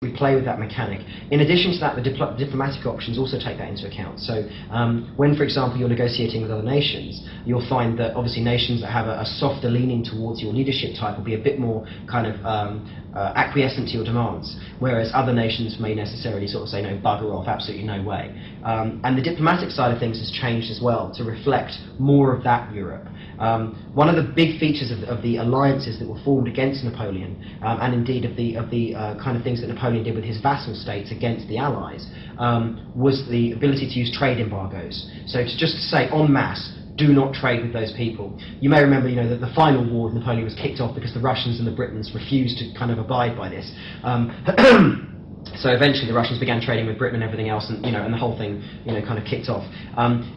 we play with that mechanic. In addition to that, the diplomatic options also take that into account. So when, for example, you're negotiating with other nations, you'll find that obviously nations that have a softer leaning towards your leadership type will be a bit more kind of acquiescent to your demands, whereas other nations may necessarily sort of say, no, bugger off, absolutely no way. And the diplomatic side of things has changed as well to reflect more of that Europe. One of the big features of the alliances that were formed against Napoleon, and indeed of the kind of things that Napoleon did with his vassal states against the Allies, was the ability to use trade embargoes. So to just say en masse, do not trade with those people. You may remember, that the final war with Napoleon was kicked off because the Russians and the Britons refused to kind of abide by this. So eventually the Russians began trading with Britain and everything else, and and the whole thing kind of kicked off.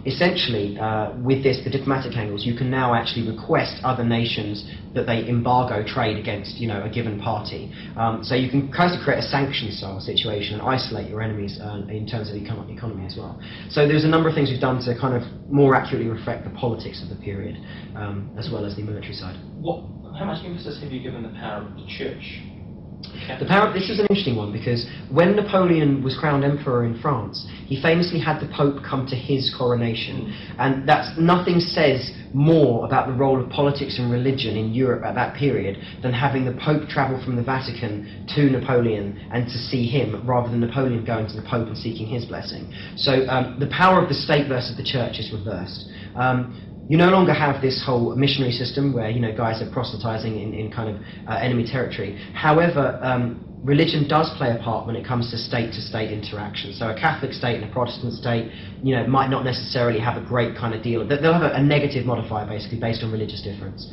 Essentially, with this, the diplomatic angles, you can now actually request other nations that they embargo trade against a given party. So you can kind of create a sanction-style situation and isolate your enemies in terms of economy as well. So there's a number of things we've done to kind of more accurately reflect the politics of the period, as well as the military side. How much emphasis have you given the power of the church? This is an interesting one, because when Napoleon was crowned emperor in France, he famously had the Pope come to his coronation, and nothing says more about the role of politics and religion in Europe at that period than having the Pope travel from the Vatican to Napoleon and to see him, rather than Napoleon going to the Pope and seeking his blessing. So the power of the state versus the church is reversed. You no longer have this whole missionary system where guys are proselytizing in kind of enemy territory. However, religion does play a part when it comes to state-to-state interaction. So a Catholic state and a Protestant state, might not necessarily have a great kind of deal. They'll have a negative modifier basically based on religious difference,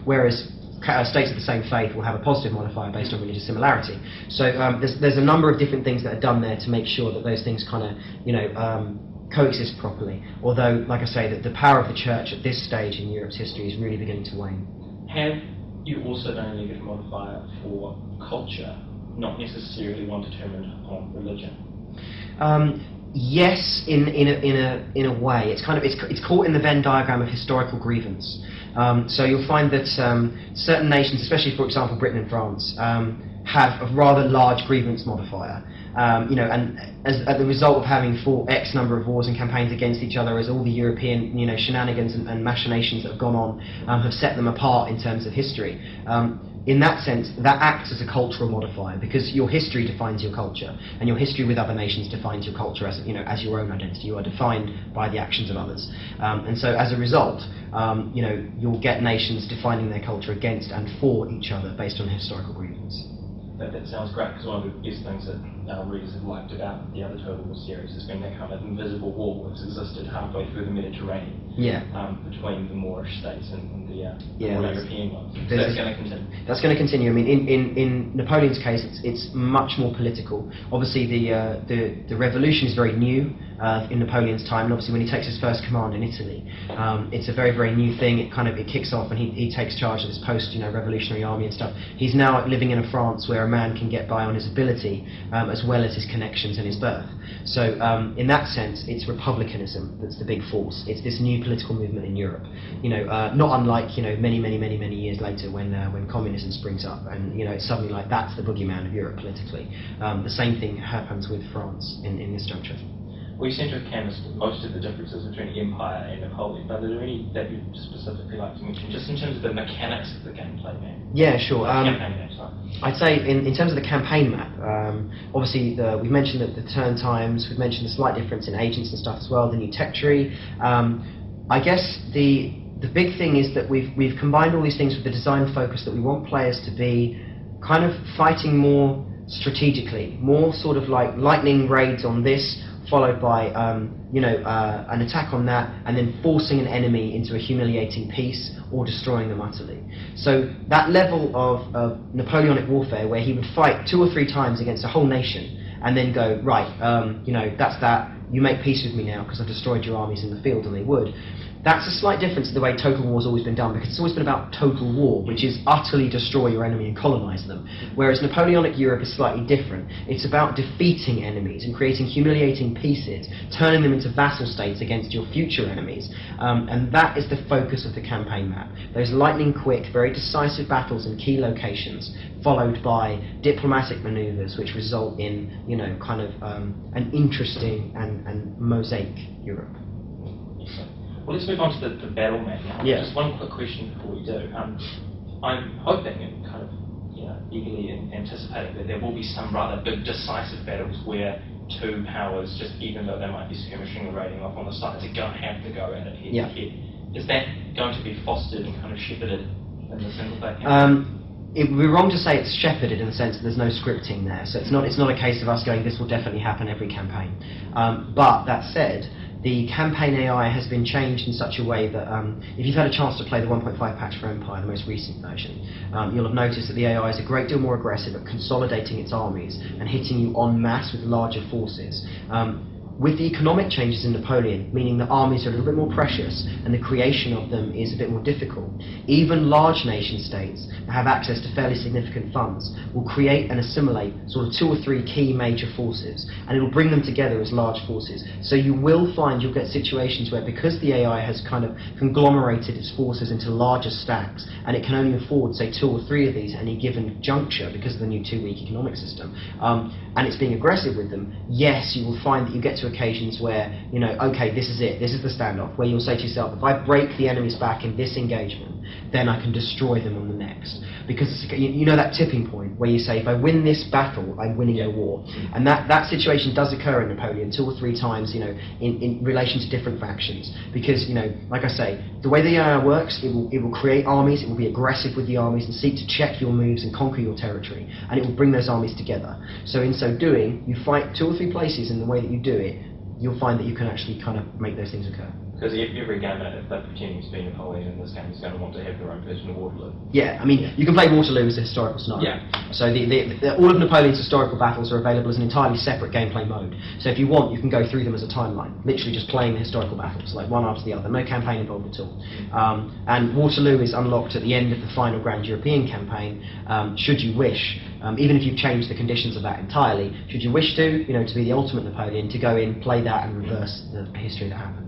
whereas states of the same faith will have a positive modifier based on religious similarity. So there's a number of different things that are done there to make sure that those things kind of coexist properly, although, like I say, that the power of the church at this stage in Europe's history is really beginning to wane. Have you also done a negative modifier for culture, not necessarily one determined on religion? Yes, in a way. It's caught in the Venn diagram of historical grievance. So you'll find that certain nations, especially for example Britain and France, have a rather large grievance modifier. And as the result of having fought X number of wars and campaigns against each other, as all the European, shenanigans and machinations that have gone on have set them apart in terms of history. In that sense, that acts as a cultural modifier, because your history defines your culture, and your history with other nations defines your culture as your own identity. You are defined by the actions of others, and so as a result, you'll get nations defining their culture against and for each other based on historical grievance. That sounds great, because one of the best things that our readers have liked about the other Total War series has been that kind of invisible wall that's existed halfway through the Mediterranean, between the Moorish states and the more European ones. So that's going to continue. That's going to continue. I mean, in Napoleon's case, it's much more political. Obviously, the revolution is very new in Napoleon's time, and obviously when he takes his first command in Italy, it's a very, very new thing. It kicks off, and he takes charge of this post-revolutionary army and stuff. He's now living in a France where a man can get by on his ability as well as his connections and his birth. So in that sense, it's republicanism that's the big force. It's this new political movement in Europe. Not unlike many years later when communism springs up, and it's suddenly like that's the boogeyman of Europe politically. The same thing happens with France in this juncture. We seem to have canvassed most of the differences between Empire and Napoleon, but are there any that you'd specifically like to mention, just in terms of the mechanics of the gameplay map? Yeah, sure. Campaign map, sorry. I'd say in terms of the campaign map, obviously we've mentioned the turn times, we've mentioned the slight difference in agents and stuff as well, the new tech tree. I guess the big thing is that we've combined all these things with the design focus that we want players to be kind of fighting more strategically, more sort of like lightning raids on this, followed by an attack on that, and then forcing an enemy into a humiliating peace or destroying them utterly. So that level of Napoleonic warfare, where he would fight 2 or 3 times against a whole nation and then go, right, that's that, you make peace with me now because I've destroyed your armies in the field, and they would. That's a slight difference to the way Total War's always been done, because it's always been about total war, which is utterly destroy your enemy and colonize them. Whereas Napoleonic Europe is slightly different. It's about defeating enemies and creating humiliating pieces, turning them into vassal states against your future enemies. And that is the focus of the campaign map. Those lightning quick, very decisive battles in key locations, followed by diplomatic maneuvers which result in, kind of an interesting and mosaic Europe. Well, let's move on to the battle map now. Yeah. Just one quick question before we do. I'm hoping and kind of eagerly anticipating that there will be some rather big decisive battles where two powers, just even though they might be skirmishing or raiding off on the sides, are going to have to go at it head to head. Is that going to be fostered and kind of shepherded in the single player campaign? It would be wrong to say it's shepherded in the sense that there's no scripting there. So it's not a case of us going, this will definitely happen every campaign. But that said, the campaign AI has been changed in such a way that if you've had a chance to play the 1.5 patch for Empire, the most recent version, you'll have noticed that the AI is a great deal more aggressive at consolidating its armies and hitting you en masse with larger forces. With the economic changes in Napoleon, meaning that armies are a little bit more precious and the creation of them is a bit more difficult, even large nation states that have access to fairly significant funds will create and assimilate sort of 2 or 3 key major forces, and it will bring them together as large forces. So you will find you'll get situations where, because the AI has kind of conglomerated its forces into larger stacks, and it can only afford, say, 2 or 3 of these at any given juncture because of the new 2-week economic system, and it's being aggressive with them, yes, you will find that you get to occasions where, okay, this is it, this is the standoff, where you'll say to yourself, if I break the enemy's back in this engagement, then I can destroy them on the next. Because you know that tipping point where you say, if I win this battle, I'm winning the war. And that situation does occur in Napoleon 2 or 3 times, in relation to different factions. Because, like I say, the way the AI works, it will create armies, it will be aggressive with the armies and seek to check your moves and conquer your territory, and it will bring those armies together. So in so doing, you fight 2 or 3 places in the way that you do it, you'll find that you can actually kind of make those things occur. Because every gamer, if they're pretending to be Napoleon in this game, is going to want to have their own version of Waterloo. Yeah, I mean, you can play Waterloo as a historical scenario. Yeah. So all of Napoleon's historical battles are available as an entirely separate gameplay mode. So if you want, you can go through them as a timeline, literally just playing the historical battles, like one after the other, no campaign involved at all. And Waterloo is unlocked at the end of the final Grand European campaign, should you wish. Even if you've changed the conditions of that entirely, should you wish to be the ultimate Napoleon, to go in, play that, and reverse the history that happened.